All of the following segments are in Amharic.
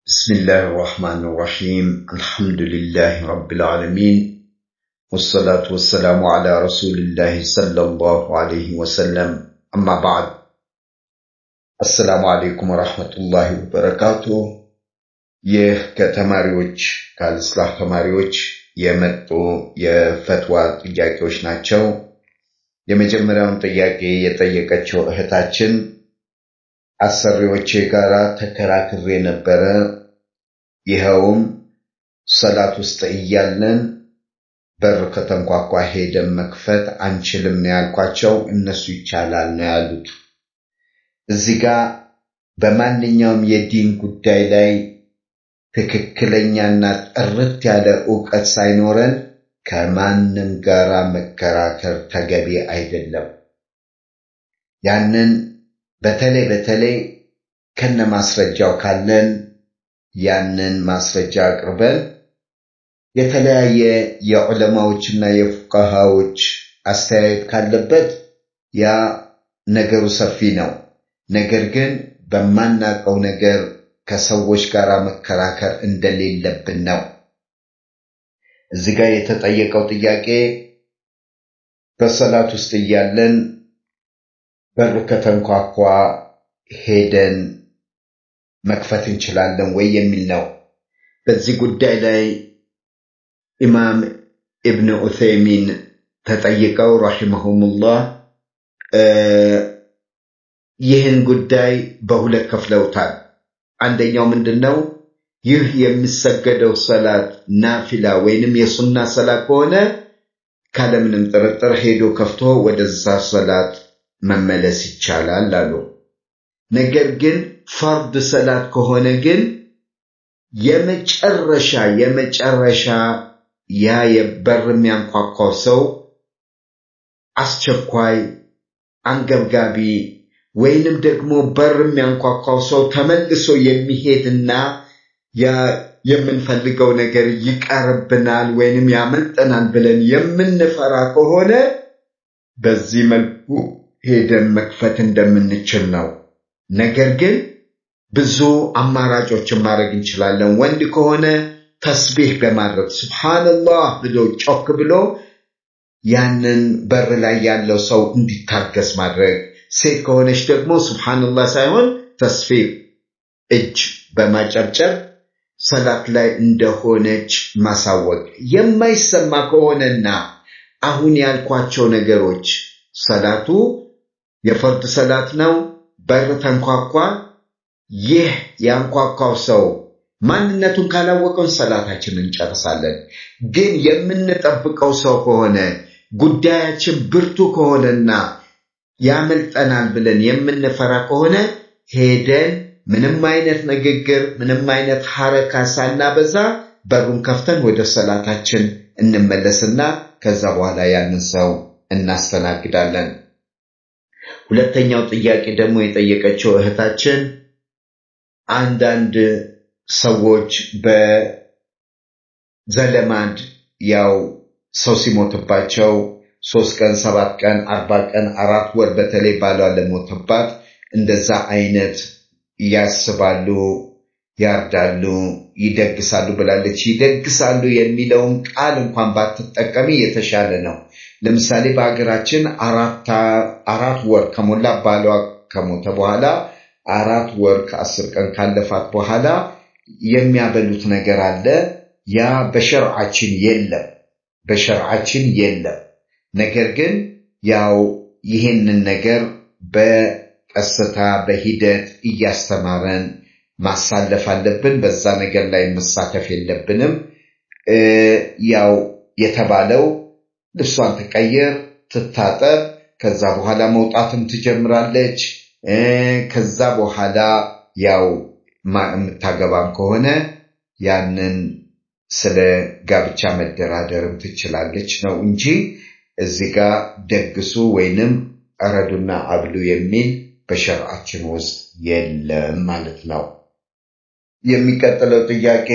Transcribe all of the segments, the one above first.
بسم الله الرحمن الرحيم الحمد لله رب العالمين والصلاة والسلام على رسول الله صلى الله عليه وسلم أما بعد السلام عليكم ورحمة الله وبركاته ከተማሪዎች ከአልስላህ ተማሪዎች የመጡ የፈትዋ ጥያቄዎች ናቸው። የመጀመሪያውን ጥያቄ የጠየቀችው እህታችን አሰሪዎቼ ጋራ ተከራክሬ ነበረ። ይሄውም ሰላት ውስጥ እያለን በር ከተንኳኳ ሄደን መክፈት አንችልም ያልኳቸው እነሱ ይቻላል ነው ያሉት። እዚህ ጋር በማንኛውም የዲን ጉዳይ ላይ ትክክለኛና ጥርት ያለ ዕውቀት ሳይኖረን ከማንም ጋራ መከራከር ተገቢ አይደለም። ያንን በተለይ ከነማስረጃው ካለን ያንን ማስረጃ አቅርበን የተለያየ የዑለማዎችና የፉቃሃዎች አስተያየት ካለበት ያ ነገሩ ሰፊ ነው። ነገር ግን በማናቀው ነገር ከሰዎች ጋር መከራከር እንደሌለብን ነው። እዚህ ጋር የተጠየቀው ጥያቄ በሰላት ውስጥ እያለን በር ከተንኳኳ ሄደን መክፈት እንችላለን ወይ የሚል ነው። በዚህ ጉዳይ ላይ ኢማም ኢብኑ ዑሰይሚን ተጠይቀው ረሂመሁሙላህ ይህን ጉዳይ በሁለት ከፍለውታል። አንደኛው ምንድነው? ይህ የሚሰገደው ሰላት ናፊላ ወይንም የሱና ሰላት ከሆነ ካለምንም ጥርጥር ሄዶ ከፍቶ ወደዛ ሰላት መመለስ ይቻላል አሉ። ነገር ግን ፈርድ ሰላት ከሆነ ግን የመጨረሻ ያ የበር የሚያንኳኳው ሰው አስቸኳይ አንገብጋቢ ወይንም ደግሞ በር የሚያንኳኳው ሰው ተመልሶ የሚሄድና ያ የምንፈልገው ነገር ይቀርብናል ወይንም ያመልጠናል ብለን የምንፈራ ከሆነ በዚህ መልኩ ሄደን መክፈት እንደምንችል ነው። ነገር ግን ብዙ አማራጮችን ማድረግ እንችላለን። ወንድ ከሆነ ተስቢህ በማድረግ ሱብሃንአላህ ብሎ ጮክ ብሎ ያንን በር ላይ ያለው ሰው እንዲታገስ ማድረግ፣ ሴት ከሆነች ደግሞ ሱብሃንአላህ ሳይሆን ተስቢህ እጅ በማጨብጨብ ሰላት ላይ እንደሆነች ማሳወቅ። የማይሰማ ከሆነና አሁን ያልኳቸው ነገሮች ሰላቱ የፈርድ ሰላት ነው፣ በር ተንኳኳ፣ ይህ ያንኳኳው ሰው ማንነቱን ካላወቀን ሰላታችንን እንጨርሳለን። ግን የምንጠብቀው ሰው ከሆነ ጉዳያችን ብርቱ ከሆነና ያመልጠናል ብለን የምንፈራ ከሆነ ሄደን ምንም አይነት ንግግር ምንም አይነት ሐረካ ሳናበዛ በሩን ከፍተን ወደ ሰላታችን እንመለስና ከዛ በኋላ ያንን ሰው እናስተናግዳለን። ሁለተኛው ጥያቄ ደግሞ የጠየቀችው እህታችን አንዳንድ ሰዎች በዘለማድ ያው ሰው ሲሞትባቸው 3 ቀን 7 ቀን 40 ቀን 4 ወር በተለይ ባሏ ለሞተባት እንደዛ አይነት ያስባሉ፣ ያርዳሉ፣ ይደግሳሉ ብላለች። ይደግሳሉ የሚለውን ቃል እንኳን ባትጠቀሚ የተሻለ ነው። ለምሳሌ በአገራችን 4 ወር ከሞላ ባሏ ከሞተ በኋላ 4 ወር ከ10 ቀን ካለፋት በኋላ የሚያበሉት ነገር አለ። ያ በሸርዓችን የለም። ነገር ግን ያው ይሄንን ነገር በቀስታ በሂደት እያስተማረን ማሳለፍ አለብን። በዛ ነገር ላይ መሳተፍ የለብንም። ያው የተባለው ልብሷን ትቀይር፣ ትታጠብ፣ ከዛ በኋላ መውጣትም ትጀምራለች። ከዛ በኋላ ያው የምታገባም ከሆነ ያንን ስለ ጋብቻ መደራደርም ትችላለች ነው እንጂ እዚህ ጋር ደግሱ ወይንም እረዱና አብሉ የሚል በሸርዓችን ውስጥ የለም ማለት ነው። የሚቀጥለው ጥያቄ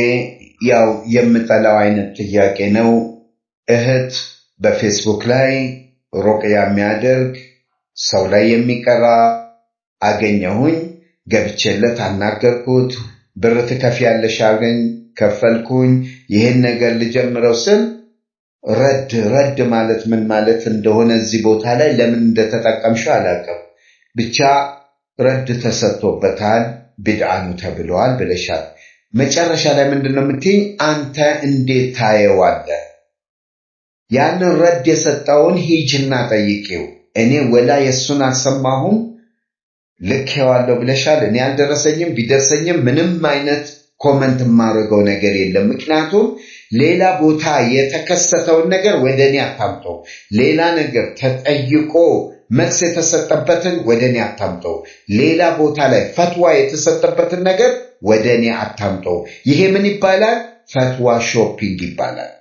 ያው የምጠላው አይነት ጥያቄ ነው። እህት በፌስቡክ ላይ ሩቅያ የሚያደርግ ሰው ላይ የሚቀራ አገኘሁኝ፣ ገብቼለት አናገርኩት፣ ብር ትከፍያለሽ አገኝ ከፈልኩኝ ይሄን ነገር ልጀምረው ስል ረድ ማለት ምን ማለት እንደሆነ እዚህ ቦታ ላይ ለምን እንደተጠቀምሽው አላውቅም ብቻ ረድ ተሰጥቶበታል ቢድዓኑ ተብሏል ብለሻል መጨረሻ ላይ ምንድነው የምትይኝ አንተ እንዴት ታየዋለህ ያንን ረድ የሰጠውን ሂጅና ጠይቂው እኔ ወላ የሱን አልሰማሁም ልኬዋለሁ ብለሻል እኔ አልደረሰኝም ቢደርሰኝም ምንም አይነት ኮሜንት ማድረገው ነገር የለም ምክንያቱም ሌላ ቦታ የተከሰተውን ነገር ወደኔ አታምጠው ሌላ ነገር ተጠይቆ መልስ የተሰጠበትን ወደኔ አታምጠው ሌላ ቦታ ላይ ፈትዋ የተሰጠበትን ነገር ወደኔ አታምጠው ይሄ ምን ይባላል ፈትዋ ሾፒንግ ይባላል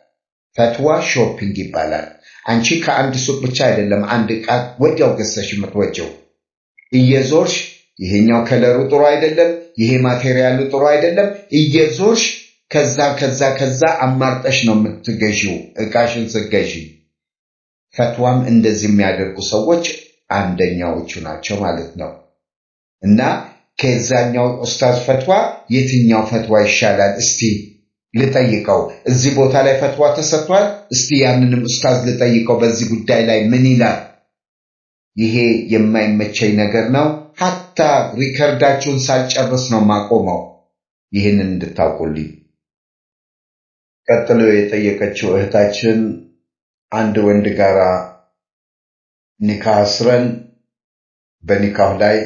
ፈትዋ ሾፒንግ ይባላል አንቺ ከአንድ ሱቅ ብቻ አይደለም አንድ ቃል ወዲያው ገዝተሽ የምትወጪው እየዞርሽ ይሄኛው ከለሩ ጥሩ አይደለም ይሄ ማቴሪያሉ ጥሩ አይደለም እየዞርሽ ከዛ አማርጠሽ ነው የምትገዢው እቃሽን ስትገዢ ፈትዋም እንደዚህ የሚያደርጉ ሰዎች አንደኛዎቹ ናቸው ማለት ነው እና ከዛኛው ኡስታዝ ፈትዋ የትኛው ፈትዋ ይሻላል እስቲ ልጠይቀው እዚህ ቦታ ላይ ፈትዋ ተሰጥቷል እስቲ ያንንም ኡስታዝ ልጠይቀው በዚህ ጉዳይ ላይ ምን ይላል ይሄ የማይመቸኝ ነገር ነው ሐታ ሪከርዳችሁን ሳልጨርስ ነው ማቆመው ይሄንን እንድታውቁልኝ ቀጥሎ የጠየቀችው እህታችን አንድ ወንድ ጋራ ኒካህ አስረን በኒካሁ ላይ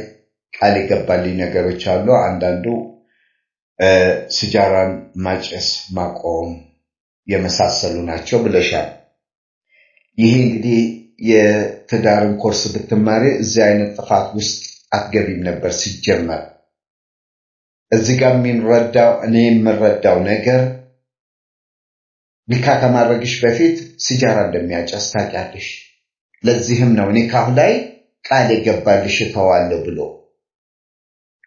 ቃል የገባልኝ ነገሮች አሉ አንዳንዱ ሲጃራን ማጨስ ማቆም የመሳሰሉ ናቸው ብለሻል ይሄ እንግዲህ የትዳርን ኮርስ ብትማሪ እዚህ አይነት ጥፋት ውስጥ አትገቢም ነበር ሲጀመር እዚህ ጋር እኔ የምረዳው ነገር ኒካህ ከማድረግሽ በፊት ሲጃራ እንደሚያጨስ ታውቂያለሽ ለዚህም ነው ኒካሁ ላይ ቃል የገባልሽ ተዋለው ብሎ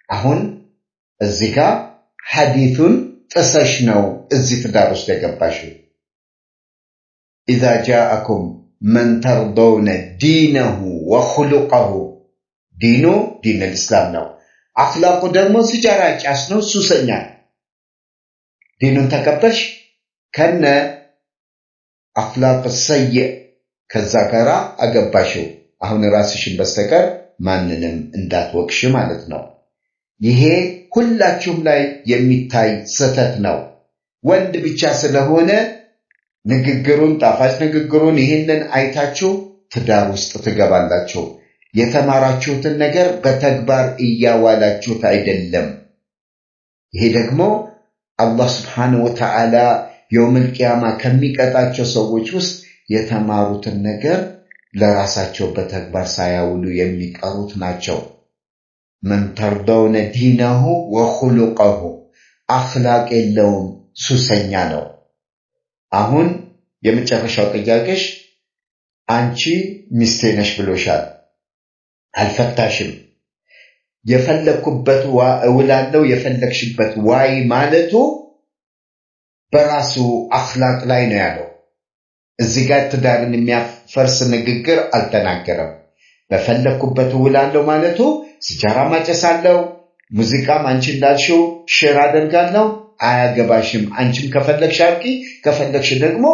አሁን እዚህ ጋር ሐዲሱን ጥሰሽ ነው እዚህ ትዳር ውስጥ የገባሽው إذا جاءكم من ترضون دينه وخلقه دين الإسلام ነው አኽላቁ ደግሞ ሲጃራ ጫስ ነው ሱሰኛ ዲኑን ተቀበልሽ ከነ አኽላቅ ሰይ ከዛ ጋራ አገባሽው አሁን ራስሽን በስተቀር ማንንም እንዳትወቅሽ ማለት ነው ይሄ ሁላችሁም ላይ የሚታይ ሰተት ነው ወንድ ብቻ ስለሆነ ንግግሩን ጣፋጭ ንግግሩን ይሄንን አይታችሁ ትዳር ውስጥ ትገባላችሁ የተማራችሁትን ነገር በተግባር እያዋላችሁት አይደለም ይሄ ደግሞ አላህ Subhanahu Wa Ta'ala يوم القيامة ከሚቀጣቸው ሰዎች ውስጥ የተማሩትን ነገር ለራሳቸው በተግባር ሳያውሉ የሚቀሩት ናቸው من ترضون دينه وخلقه اخلاق የለውም ሱሰኛ ነው አሁን የመጨረሻው ጥያቄሽ አንቺ ሚስቴ ነሽ ብሎሻል አልፈታሽም የፈለኩበት እውላለሁ የፈለክሽበት ዋይ ማለቱ በራሱ አኽላቅ ላይ ነው ያለው እዚህ ጋር ትዳርን የሚያፈርስ ንግግር አልተናገረም በፈለኩበት እውላለሁ ማለቱ ሲጃራ ማጨሳለሁ ሙዚቃም አንቺ እንዳልሽው ሼር አደርጋለሁ አያገባሽም አንቺም ከፈለክሽ አርቂ ከፈለክሽ ደግሞ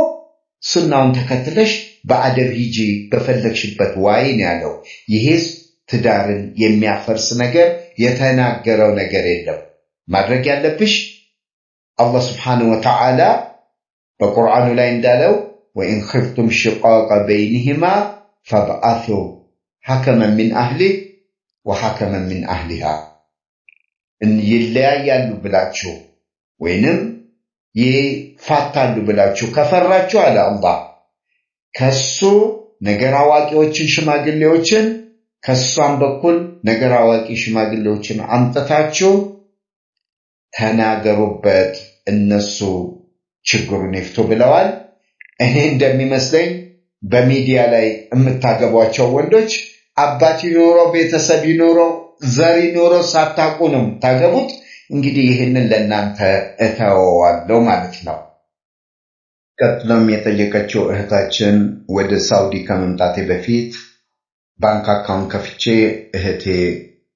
ሱናውን ተከትለሽ በአደብ ሂጂ በፈለክሽበት ዋይ ነው ያለው ይሄስ ትዳርን የሚያፈርስ ነገር የተናገረው ነገር የለም ማድረግ ያለብሽ الله سبحانه وتعالى በቁርአኑ ላይ እንዳለው وإن خفتم شقاق بينهما فابعثوا حكما من أهله وحكما من أهلها إن ይለያያሉ ብላችሁ ወይንም ይፋታሉ ብላችሁ ከፈራችሁ አለ አላህ ከሱ ነገር አዋቂዎችን ሽማግሌዎችን ከሷም በኩል ነገር አዋቂ ሽማግሌዎችን አምጥታችሁ ተናገሩበት እነሱ ችግሩን ይፍቱ ብለዋል እኔ እንደሚመስለኝ በሚዲያ ላይ የምታገቧቸው ወንዶች አባት ይኖሮ ቤተሰብ ይኖሮ ዘር ይኖሮ ሳታውቁ ነው ታገቡት እንግዲህ ይሄንን ለእናንተ እተወዋለሁ ማለት ነው ቀጥሎም የጠየቀችው እህታችን ወደ ሳውዲ ከመምጣቴ በፊት ባንክ አካውንት ከፍቼ እህቴ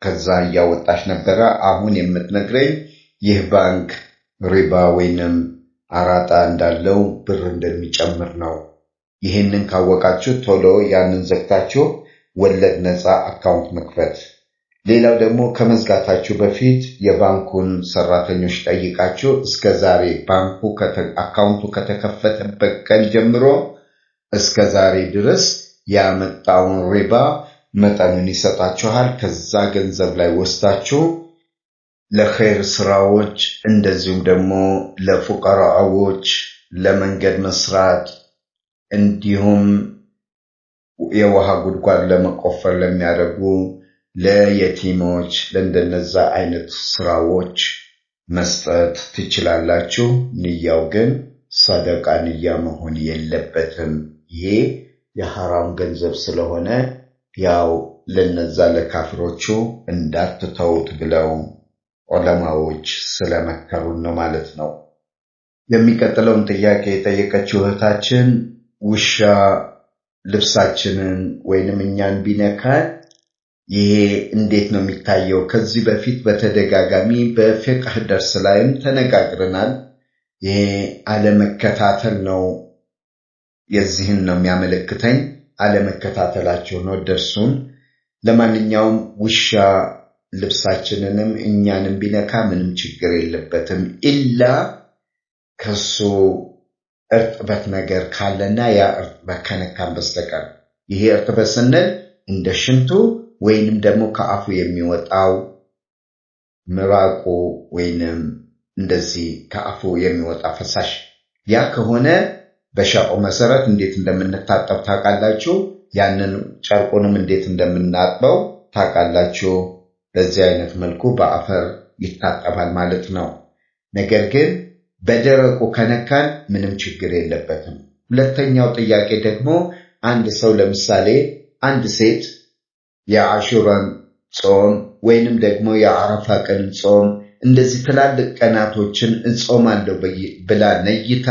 ከዛ ያወጣሽ ነበር አሁን የምትነግረኝ ይህ ባንክ ሪባ ወይንም አራጣ እንዳለው ብር እንደሚጨምር ነው። ይህንን ካወቃችሁ ቶሎ ያንን ዘግታችሁ ወለድ ነፃ አካውንት መክፈት። ሌላው ደግሞ ከመዝጋታችሁ በፊት የባንኩን ሰራተኞች ጠይቃችሁ እስከዛሬ አካውንቱ ከተከፈተበት ቀን ጀምሮ እስከዛሬ ድረስ ያመጣውን ሪባ መጠኑን ይሰጣችኋል። ከዛ ገንዘብ ላይ ወስዳችሁ ለኸይር ስራዎች እንደዚሁም ደግሞ ለፉቀራዎች ለመንገድ መስራት እንዲሁም የውሃ ጉድጓድ ለመቆፈር ለሚያደርጉ ለየቲሞች ለእንደነዛ አይነት ስራዎች መስጠት ትችላላችሁ። ንያው ግን ሰደቃ ንያ መሆን የለበትም። ይሄ የሐራም ገንዘብ ስለሆነ ያው ለነዛ ለካፍሮቹ እንዳትተውት ብለው ዑለማዎች ስለመከሩን ነው ማለት ነው። የሚቀጥለውን ጥያቄ የጠየቀችው እህታችን ውሻ ልብሳችንን ወይንም እኛን ቢነካን ይሄ እንዴት ነው የሚታየው? ከዚህ በፊት በተደጋጋሚ በፍቅህ ደርስ ላይም ተነጋግረናል። ይሄ አለመከታተል ነው፣ የዚህን ነው የሚያመለክተኝ። አለመከታተላቸው ነው ደርሱን። ለማንኛውም ውሻ ልብሳችንንም እኛንም ቢነካ ምንም ችግር የለበትም ኢላ ከሱ እርጥበት ነገር ካለና ያ እርጥበት ከነካን በስተቀር። ይሄ እርጥበት ስንል እንደ ሽንቱ ወይንም ደግሞ ከአፉ የሚወጣው ምራቁ ወይንም እንደዚህ ከአፉ የሚወጣ ፈሳሽ ያ ከሆነ በሻኦ መሰረት እንዴት እንደምንታጠብ ታውቃላችሁ። ያንን ጨርቁንም እንዴት እንደምናጥበው ታውቃላችሁ። በዚህ አይነት መልኩ በአፈር ይታጠባል ማለት ነው። ነገር ግን በደረቁ ከነካን ምንም ችግር የለበትም። ሁለተኛው ጥያቄ ደግሞ አንድ ሰው ለምሳሌ አንድ ሴት የአሹራን ጾም ወይንም ደግሞ የአረፋ ቀን ጾም እንደዚህ ትላልቅ ቀናቶችን እጾማለሁ ብላ ነይታ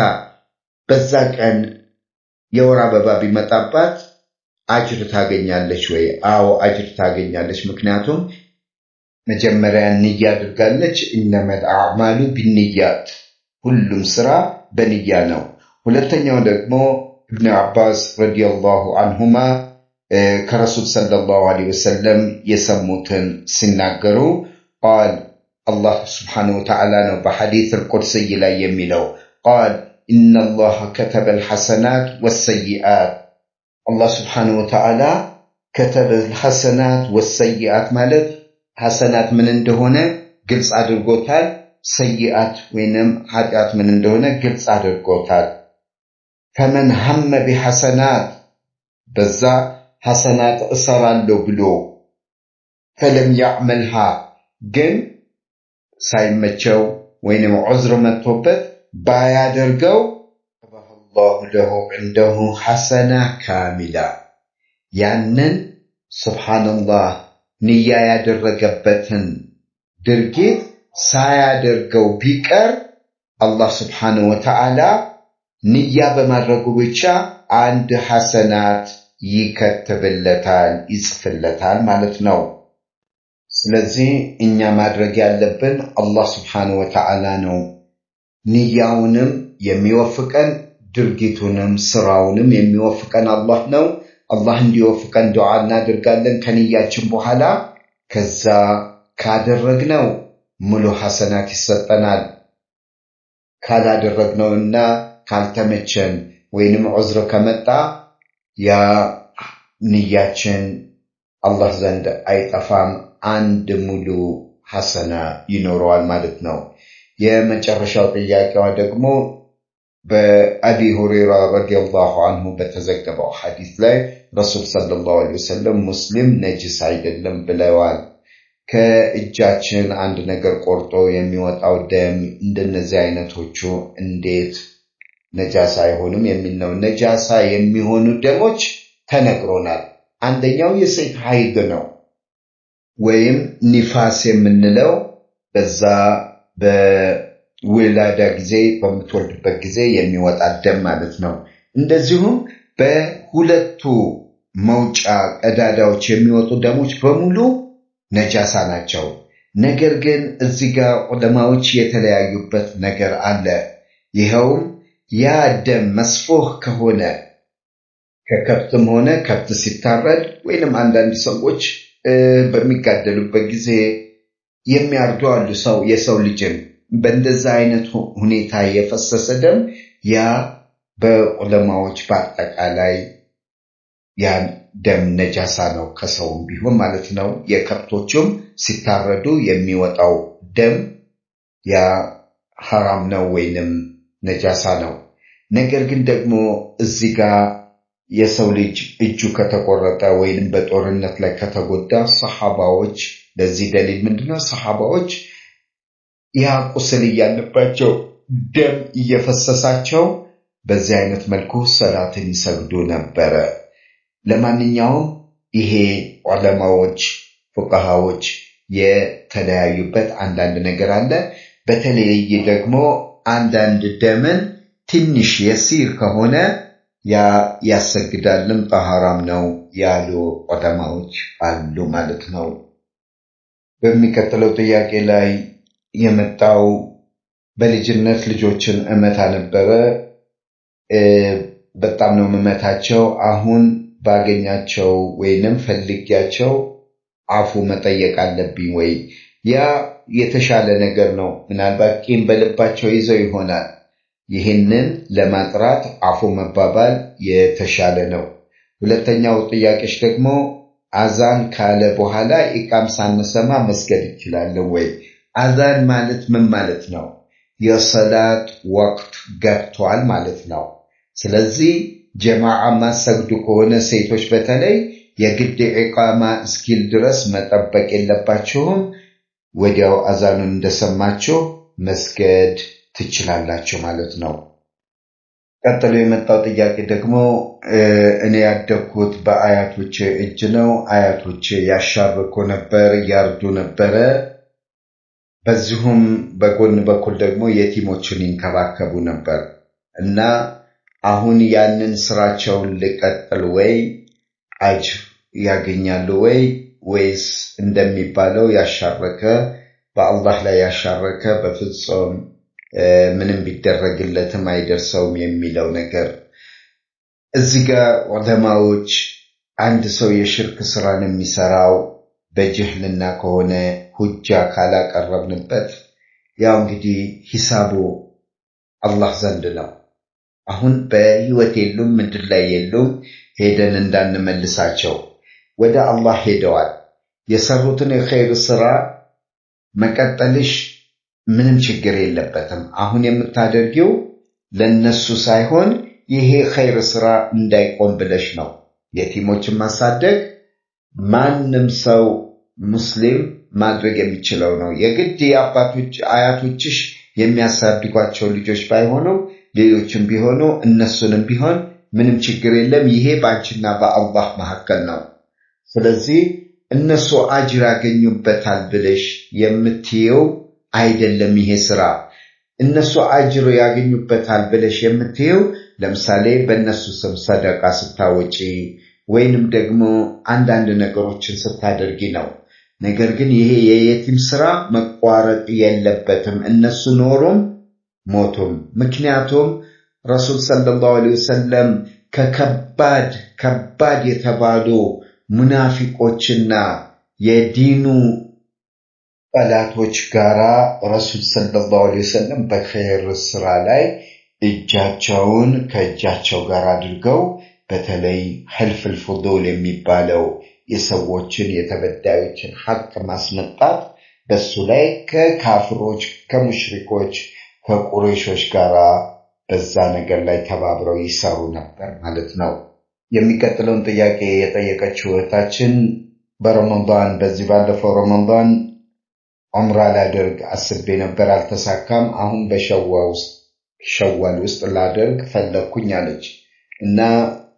በዛ ቀን የወር አበባ ቢመጣባት አጅር ታገኛለች ወይ? አዎ አጅር ታገኛለች። ምክንያቱም መጀመሪያ ንያ አድርጋለች። ኢነመል አዕማሉ ቢንያት፣ ሁሉም ስራ በንያ ነው። ሁለተኛው ደግሞ ኢብኑ አባስ ረዲየላሁ ዐንሁማ ከረሱል ሰለላሁ ዐለይሂ ወሰለም የሰሙትን ሲናገሩ ቃል አላህ ሱብሓነሁ ወተዓላ ነው በሐዲስ አልቁድሲ ላይ የሚለው ቃል ኢነላህ ከተበል ሐሰናት ወሰይአት። አላህ ሱብሓነሁ ወተዓላ ከተበል ሐሰናት ወሰይአት ማለት ሐሰናት ምን እንደሆነ ግልጽ አድርጎታል። ሰይአት ወይንም ኃጢአት ምን እንደሆነ ግልጽ አድርጎታል። ፈመን ሐመ ቢሐሰናት በዛ ሐሰናት እሰራለሁ ብሎ ፈለም ያዕመልሃ ግን ሳይመቸው ወይንም ዑዝር መጥቶበት ባያደርገው አላሁ ለሁ ዐንደሁ ሐሰና ካሚላ። ያንን ሱብሃንአላህ ንያ ያደረገበትን ድርጊት ሳያደርገው ቢቀር አላህ ሱብሓነሁ ወተዓላ ንያ በማድረጉ ብቻ አንድ ሐሰናት ይከትብለታል፣ ይጽፍለታል ማለት ነው። ስለዚህ እኛ ማድረግ ያለብን አላህ ሱብሓነሁ ወተዓላ ነው። ንያውንም የሚወፍቀን ድርጊቱንም ስራውንም የሚወፍቀን አላህ ነው። አላህ እንዲወፍቀን ዱዓ እናደርጋለን ከንያችን በኋላ። ከዛ ካደረግነው ሙሉ ሐሰናት ይሰጠናል። ካላደረግነውና ካልተመቸን ወይንም ዑዝር ከመጣ ያ ንያችን አላህ ዘንድ አይጠፋም፣ አንድ ሙሉ ሐሰና ይኖረዋል ማለት ነው። የመጨረሻው ጥያቄዋ ደግሞ በአቢ ሁረይራ ረዲየላሁ ዐንሁ በተዘገበው ሐዲስ ላይ ረሱል ሰለላሁ ዐለይሂ ወሰለም ሙስሊም ነጅስ አይደለም ብለዋል። ከእጃችን አንድ ነገር ቆርጦ የሚወጣው ደም እንደነዚህ አይነቶቹ እንዴት ነጃሳ አይሆንም የሚል ነው። ነጃሳ የሚሆኑ ደሞች ተነግሮናል። አንደኛው የሴት ሐይድ ነው ወይም ኒፋስ የምንለው በዛ በውላዳ ጊዜ በምትወልድበት ጊዜ የሚወጣ ደም ማለት ነው። እንደዚሁም በሁለቱ መውጫ ቀዳዳዎች የሚወጡ ደሞች በሙሉ ነጃሳ ናቸው። ነገር ግን እዚህ ጋር ዑለማዎች የተለያዩበት ነገር አለ። ይኸውም ያ ደም መስፎህ ከሆነ ከከብትም ሆነ ከብት ሲታረድ ወይንም አንዳንድ ሰዎች በሚጋደሉበት ጊዜ የሚያርዱ አሉ የሰው ልጅን በእንደዛ አይነት ሁኔታ የፈሰሰ ደም ያ በዑለማዎች በአጠቃላይ ያ ደም ነጃሳ ነው ከሰውም ቢሆን ማለት ነው። የከብቶቹም ሲታረዱ የሚወጣው ደም ያ ሐራም ነው ወይንም ነጃሳ ነው። ነገር ግን ደግሞ እዚህ ጋር የሰው ልጅ እጁ ከተቆረጠ ወይንም በጦርነት ላይ ከተጎዳ ሰሃባዎች ለዚህ ደሊል ምንድነው? ሰሃባዎች ያ ቁስል ያለባቸው ደም እየፈሰሳቸው በዚህ አይነት መልኩ ሰላትን ይሰግዱ ነበር። ለማንኛውም ይሄ ዑለማዎች ፉቃሃዎች የተለያዩበት አንዳንድ ነገር አለ። በተለይ ደግሞ አንዳንድ ደምን ትንሽ የሲር ከሆነ ያ ያሰግዳልም ጠሃራም ነው ያሉ ዑለማዎች አሉ ማለት ነው። በሚከተለው ጥያቄ ላይ የመጣው በልጅነት ልጆችን እመታ ነበረ። በጣም ነው መመታቸው። አሁን ባገኛቸው ወይንም ፈልጊያቸው አፉ መጠየቅ አለብኝ ወይ? ያ የተሻለ ነገር ነው። ምናልባት ቂም በልባቸው ይዘው ይሆናል። ይህንን ለማጥራት አፉ መባባል የተሻለ ነው። ሁለተኛው ጥያቄሽ ደግሞ አዛን ካለ በኋላ ኢቃም ሳንሰማ መስገድ ይችላል ወይ? አዛን ማለት ምን ማለት ነው? የሰላት ወቅት ገብቷል ማለት ነው። ስለዚህ ጀማዓ ማሰግዱ ከሆነ ሴቶች በተለይ የግድ ኢቃማ እስኪል ድረስ መጠበቅ የለባቸውም። ወዲያው አዛኑን እንደሰማችሁ መስገድ ትችላላችሁ ማለት ነው። ቀጥሎ የመጣው ጥያቄ ደግሞ እኔ ያደግኩት በአያቶቼ እጅ ነው። አያቶቼ ያሻርኩ ነበር፣ ያርዱ ነበረ። በዚሁም በጎን በኩል ደግሞ የቲሞችን ይንከባከቡ ነበር እና አሁን ያንን ስራቸውን ልቀጥል ወይ አጅር ያገኛሉ ወይስ እንደሚባለው ያሻረከ በአላህ ላይ ያሻረከ በፍጹም ምንም ቢደረግለትም አይደርሰውም የሚለው ነገር። እዚህ ጋር ዑለማዎች አንድ ሰው የሽርክ ስራን የሚሰራው በጅህልና ከሆነ ሁጃ ካላቀረብንበት ያው እንግዲህ ሂሳቡ አላህ ዘንድ ነው። አሁን በህይወት የሉም፣ ምድር ላይ የሉም፣ ሄደን እንዳንመልሳቸው ወደ አላህ ሄደዋል። የሰሩትን የኸይር ስራ መቀጠልሽ ምንም ችግር የለበትም። አሁን የምታደርጊው ለነሱ ሳይሆን ይሄ ኸይር ስራ እንዳይቆም ብለሽ ነው። የቲሞችን ማሳደግ ማንም ሰው ሙስሊም ማድረግ የሚችለው ነው። የግድ አያቶችሽ የሚያሳድጓቸው ልጆች ባይሆኑ ሌሎችም ቢሆኑ እነሱንም ቢሆን ምንም ችግር የለም። ይሄ ባንቺና በአላህ መካከል ነው። ስለዚህ እነሱ አጅር ያገኙበታል ብለሽ የምትየው አይደለም። ይሄ ስራ እነሱ አጅር ያገኙበታል ብለሽ የምትየው ለምሳሌ በእነሱ ስም ሰደቃ ስታወጪ ወይንም ደግሞ አንዳንድ ነገሮችን ስታደርጊ ነው። ነገር ግን ይሄ የየቲም ስራ መቋረጥ የለበትም፣ እነሱ ኖሩም ሞቱም። ምክንያቱም ረሱል ሰለላሁ ዐለይሂ ወሰለም ከባድ የተባሉ ሙናፊቆችና የዲኑ ጠላቶች ጋራ ረሱል ሰለላሁ ዐለይሂ ወሰለም በኸይር ስራ ላይ እጃቸውን ከእጃቸው ጋር አድርገው በተለይ ሐልፍል ፉዱል የሚባለው የሰዎችን የተበዳዮችን ሐቅ ማስመጣት በሱ ላይ ከካፍሮች ከሙሽሪኮች ከቁረይሾች ጋር በዛ ነገር ላይ ተባብረው ይሰሩ ነበር ማለት ነው። የሚቀጥለውን ጥያቄ የጠየቀችው እህታችን በረመዳን በዚህ ባለፈው ረመዳን ዑምራ ላደርግ አስቤ ነበር፣ አልተሳካም። አሁን በሸዋል ውስጥ ላደርግ ፈለኩኝ አለች እና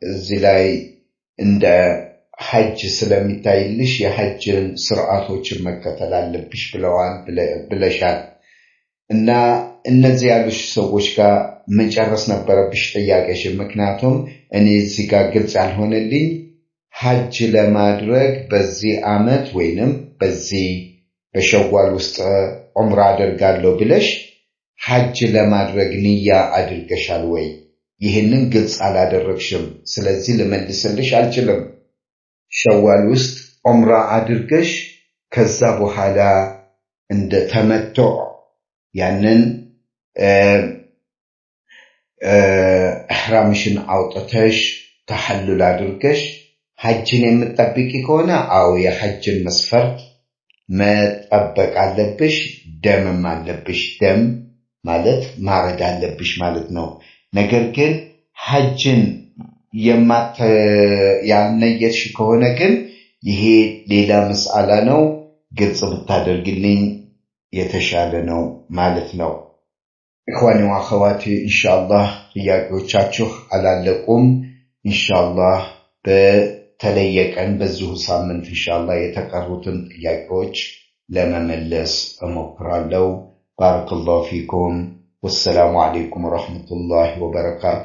እዚህ ላይ እንደ ሐጅ ስለሚታይልሽ የሐጅን ስርዓቶችን መከተል አለብሽ ብለሻል እና እነዚህ ያሉሽ ሰዎች ጋር መጨረስ ነበረብሽ ጥያቄሽ። ምክንያቱም እኔ እዚህ ጋር ግልጽ ያልሆነልኝ ሐጅ ለማድረግ በዚህ ዓመት ወይንም በዚህ በሸዋል ውስጥ ዑምራ አደርጋለሁ ብለሽ ሐጅ ለማድረግ ንያ አድርገሻል ወይ? ይህንን ግልጽ አላደረግሽም። ስለዚህ ልመልስልሽ አልችልም። ሸዋል ውስጥ ዑምራ አድርገሽ ከዛ በኋላ እንደ ተመቱዕ ያንን ኢሕራምሽን አውጥተሽ ተሐሉል አድርገሽ ሐጅን የምትጠብቂ ከሆነ አዎ የሐጅን መስፈርት መጠበቅ አለብሽ። ደምም አለብሽ። ደም ማለት ማረድ አለብሽ ማለት ነው። ነገር ግን ሐጅን ያልነየትሽ ከሆነ ግን ይሄ ሌላ መስአላ ነው። ግልጽ ብታደርግልኝ የተሻለ ነው ማለት ነው። ኢኽዋኒ ወአኸዋቲ ኢንሻአላህ ጥያቄዎቻችሁ አላለቁም። ኢንሻአላህ በተለየ ቀን በዚሁ ሳምንት ኢንሻአላህ የተቀሩትን ጥያቄዎች ለመመለስ እሞክራለሁ። ባረከላሁ ፊኩም ወሰላሙ አለይኩም ወራህመቱላሂ ወበረካቱ።